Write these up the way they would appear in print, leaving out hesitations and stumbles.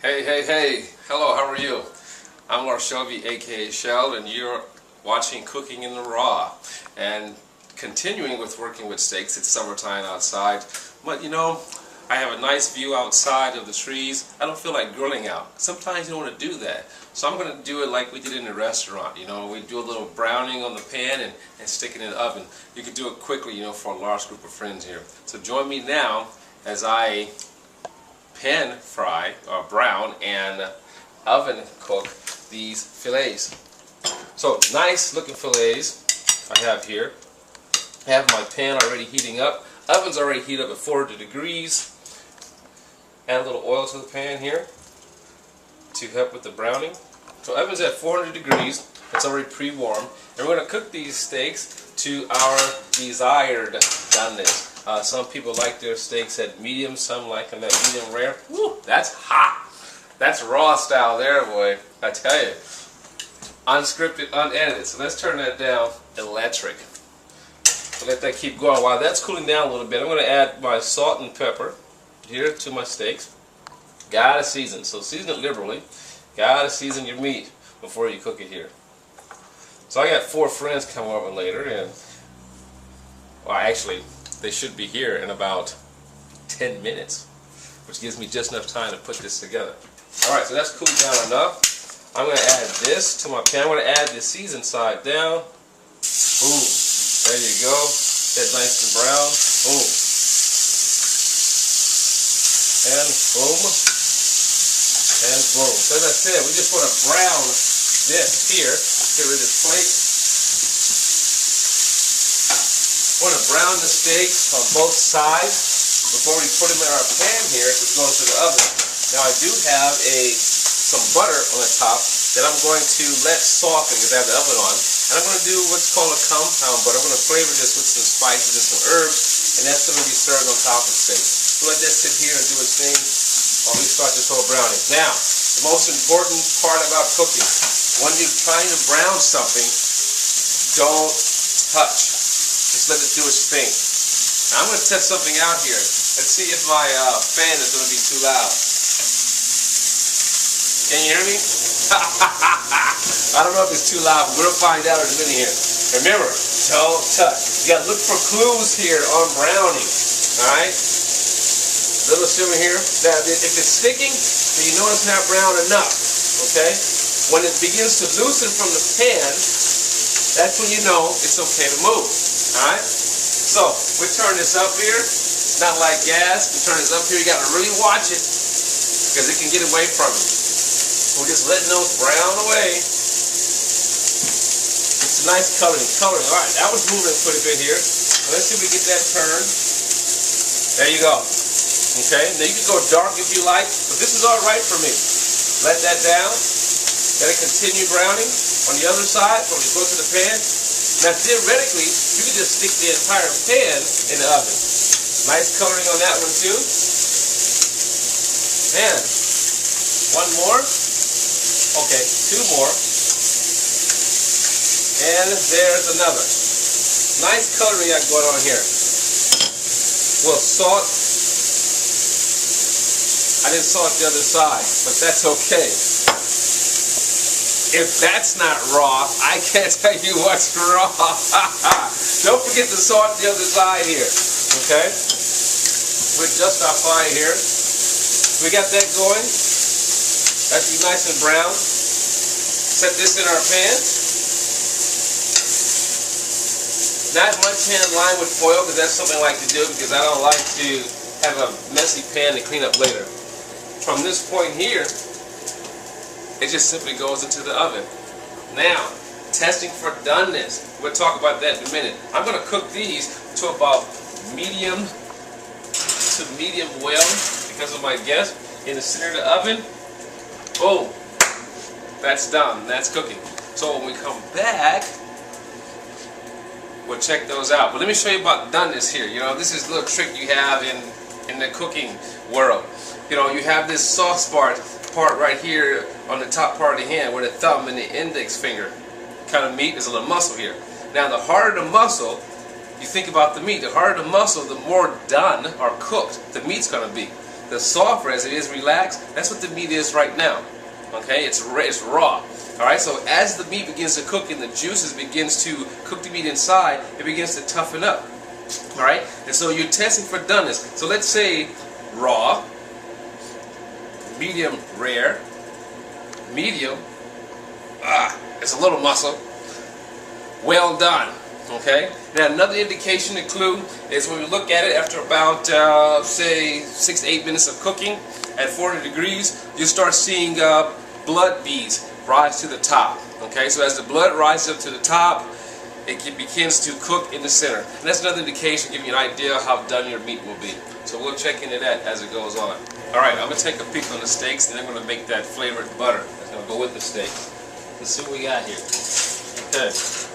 Hey, hey, hey. Hello, how are you? I'm Lars Shelby, aka Shell, and you're watching Cooking in the Raw. And continuing with working with steaks, it's summertime outside. But you know, I have a nice view outside of the trees. I don't feel like grilling out. Sometimes you don't want to do that. So I'm going to do it like we did in the restaurant. You know, we do a little browning on the pan and stick it in the oven. You can do it quickly, you know, for a large group of friends here. So join me now as I pan fry or brown and oven cook these fillets. So nice looking fillets I have here. I have my pan already heating up. Oven's already heated up at 400 degrees. Add a little oil to the pan here to help with the browning. So oven's at 400 degrees. It's already pre-warmed. And we're going to cook these steaks to our desired doneness. Some people like their steaks at medium, some like them at medium rare. Woo, that's hot. That's raw style there, boy. I tell you. Unscripted, unedited. So let's turn that down electric. So let that keep going. While that's cooling down a little bit, I'm going to add my salt and pepper here to my steaks. Gotta season. So season it liberally. Gotta season your meat before you cook it here. So I got 4 friends coming over later, and well, actually, they should be here in about 10 minutes, which gives me just enough time to put this together. Alright, so that's cooled down enough. I'm going to add this to my pan. I'm going to add the seasoned side down. Boom. There you go. Get nice and brown. Boom. And boom. And boom. So as I said, we just want to brown this here. Get rid of this plate. We want to brown the steaks on both sides before we put them in our pan here, which goes to the oven. Now I do have some butter on the top that I'm going to let soften because I have the oven on. And I'm going to do what's called a compound butter. I'm going to flavor this with some spices and some herbs, and that's going to be served on top of the steak. So let that sit here and do its thing while we start this whole browning. Now, the most important part about cooking, when you're trying to brown something, don't touch. Just let it do its thing. Now, I'm going to test something out here. Let's see if my fan is going to be too loud. Can you hear me? I don't know if it's too loud, but we'll find out in a minute here. Remember, don't touch. You got to look for clues here on browning. Alright? Little shimmer here. Now, if it's sticking, then you know it's not brown enough. Okay? When it begins to loosen from the pan, that's when you know it's okay to move. Alright? So, we turn this up here. It's not like gas. We turn this up here. You got to really watch it because it can get away from you. We're just letting those brown away. It's a nice coloring. Alright, that was moving quite a bit here. Let's see if we get that turned. There you go. Okay, now you can go dark if you like, but this is alright for me. Let that down. Let it continue browning. On the other side, when we go to the pan. Now theoretically, you can just stick the entire pan in the oven. Nice coloring on that one too. And one more. Okay, 2 more. And there's another. Nice coloring I got going on here. Well, salt. I didn't salt the other side, but that's okay. If that's not raw, I can't tell you what's raw. Don't forget to salt the other side here. Okay? We adjust our fire here. We got that going. That should be nice and brown. Set this in our pan. Not my pan lined with foil because that's something I like to do because I don't like to have a messy pan to clean up later. From this point here, it just simply goes into the oven. Now, testing for doneness. We'll talk about that in a minute. I'm going to cook these to about medium to medium well because of my guest. In the center of the oven, boom. That's done. That's cooking. So when we come back, we'll check those out. But let me show you about doneness here. You know, this is a little trick you have in the cooking world. You know, you have this soft part right here on the top part of the hand where the thumb and the index finger kind of meet. There's a little muscle here. Now, the harder the muscle, you think about the meat. The harder the muscle, the more done or cooked the meat's going to be. the softer, as it is relaxed, that's what the meat is right now. Okay, it's raw. All right, so as the meat begins to cook and the juices begins to cook the meat inside, it begins to toughen up. All right, and so you're testing for doneness. So let's say raw, medium rare, medium, it's a little muscle, well done. Okay, now another indication and clue is when we look at it after about say 6 to 8 minutes of cooking at 400 degrees, you start seeing blood beads rise to the top. Okay, so as the blood rises up to the top, it begins to cook in the center. And that's another indication, giving you an idea of how done your meat will be. So we'll check into that as it goes on. Alright, I'm going to take a peek on the steaks, and then I'm going to make that flavored butter that's going to go with the steaks. Let's see what we got here. Okay,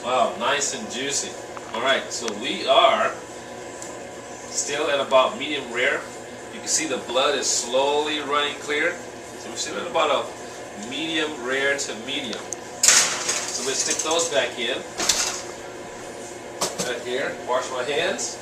wow, nice and juicy. Alright, so we are still at about medium rare. You can see the blood is slowly running clear. So we're still at about a medium rare to medium. So we'll stick those back in. Right here, wash my hands.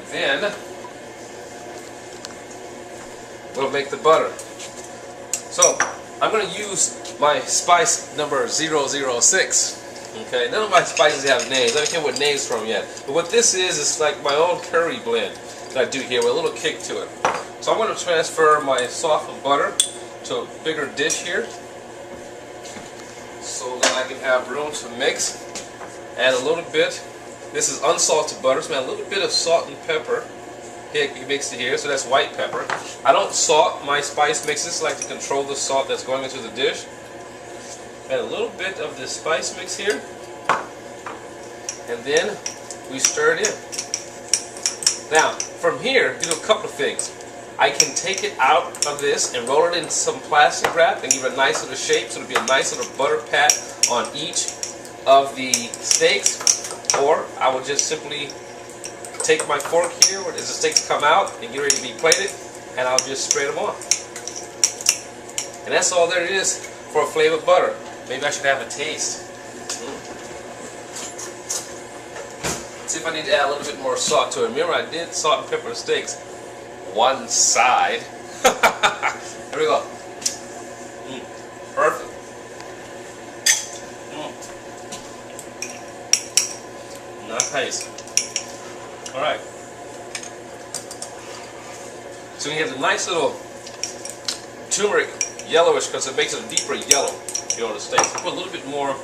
And then we'll make the butter. So I'm going to use my spice number 006. Okay, none of my spices have names. I don't care what names from yet. But what this is like my own curry blend that I do here with a little kick to it. So I'm going to transfer my softened butter to a bigger dish here, so that I can have room to mix. Add a little bit. This is unsalted butter, so add a little bit of salt and pepper. Here, you mix it here, so that's white pepper. I don't salt my spice mixes. I like to control the salt that's going into the dish. Add a little bit of this spice mix here, and then we stir it in. Now, from here, do a couple of things. I can take it out of this and roll it in some plastic wrap and give it a nice little shape, so it'll be a nice little butter pat on each of the steaks. Or I will just simply take my fork here as the steaks come out and get ready to be plated, and I'll just spread them on. And that's all there is for a flavored butter. Maybe I should have a taste. See if I need to add a little bit more salt to it. Remember, I did salt and pepper the steaks. One side. Here we go. Perfect. Nice. Alright. So we have the nice little turmeric yellowish, because it makes it a deeper yellow here on the steaks. Put a little bit more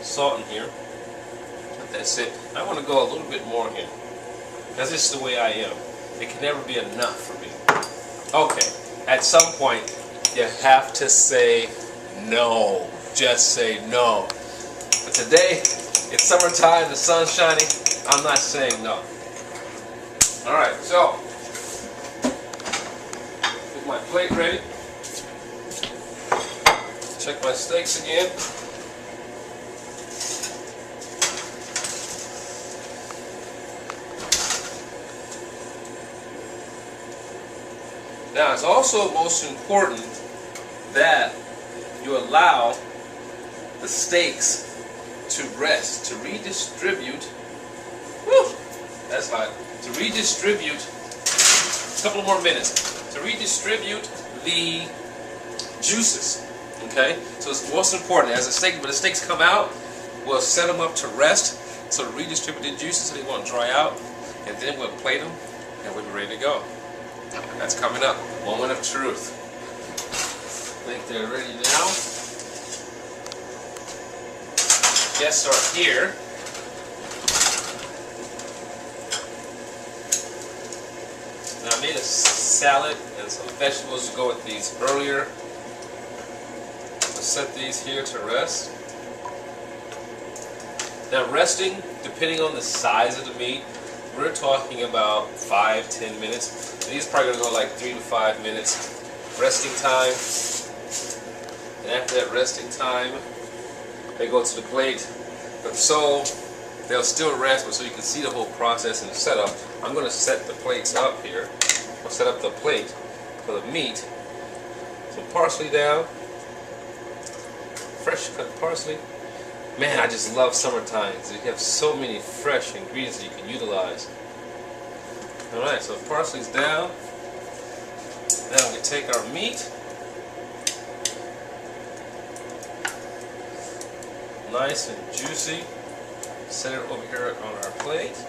salt in here. That's it. I want to go a little bit more here. That's just the way I am. It can never be enough for me. Okay, at some point, you have to say no. Just say no. But today, it's summertime, the sun's shining, I'm not saying no. Alright, so, get my plate ready. Check my steaks again. Now, it's also most important that you allow the steaks to rest, to redistribute. Whew, that's hot. To redistribute, a couple more minutes, to redistribute the juices. Okay, so it's most important as when the steaks come out, we'll set them up to rest, so to redistribute the juices so they won't dry out, and then we'll plate them, and we'll be ready to go. That's coming up. Moment of truth. I think they're ready now. Guests are here. Now I made a salad and some vegetables to go with these earlier. I'll set these here to rest. Now resting, depending on the size of the meat, we're talking about 5-10 minutes. These are probably going to go like 3 to 5 minutes. Resting time. And after that resting time, they go to the plate. But so they'll still rest, but so you can see the whole process and the setup. I'm going to set the plates up here. I'll set up the plate for the meat. Some parsley down. Fresh cut parsley. Man, I just love summertime because you have so many fresh ingredients that you can utilize. Alright, so parsley's down. Now we take our meat. Nice and juicy. Set it over here on our plate.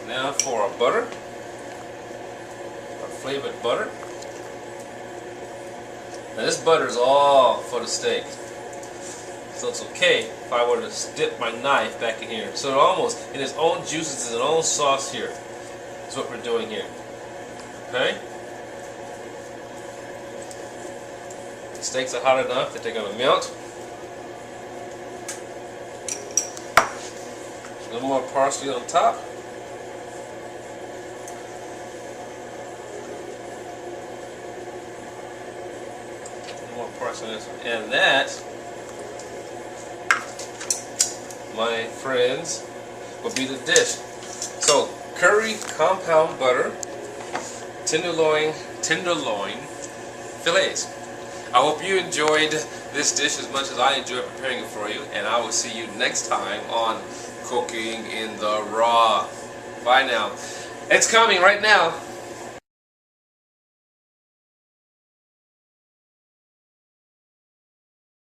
Now for our butter, our flavored butter. Now this butter is all for the steak, so it's okay if I were to dip my knife back in here. So it almost, in its own juices, its own sauce here. That's what we're doing here. Okay? The steaks are hot enough that they're going to melt. A little more parsley on top. More parsley on this one. And that, my friends, will be the dish. So, curry compound butter, tenderloin fillets. I hope you enjoyed this dish as much as I enjoyed preparing it for you, and I will see you next time on Cooking in the Raw. Bye now. It's coming right now.